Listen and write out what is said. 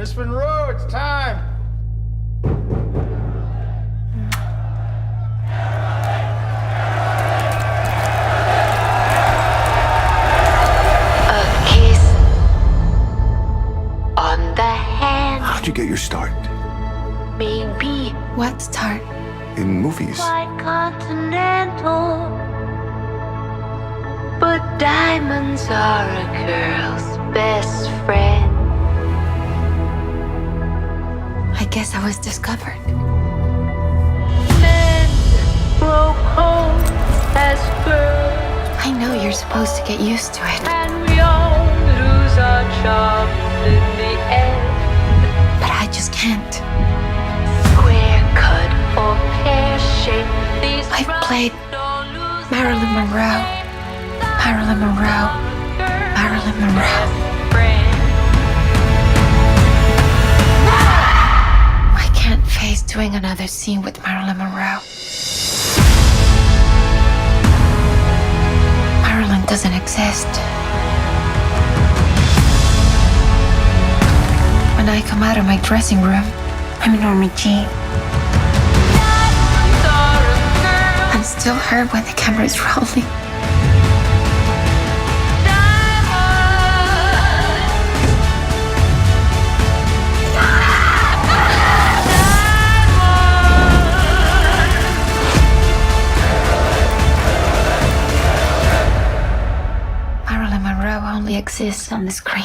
Miss Monroe, it's time. A kiss on the hand. How'd you get your start? Maybe What start? In movies. quite continental. But diamonds are a girl's best friend. I guess I was discovered. Men grow cold as birds, I know you're supposed to get used to it, and we all lose our charms in the end. but I just can't. Square cut or pear shaped, these I've rocks played don't lose Marilyn their Monroe, Marilyn Monroe, girl's Marilyn Monroe. best friend. I can't face doing another scene with Marilyn Monroe. Marilyn doesn't exist. When I come out of my dressing room, I'm Norma Jean. Diamonds are a girl's I'm still her when the camera's rolling. Marilyn Monroe only exists on the screen.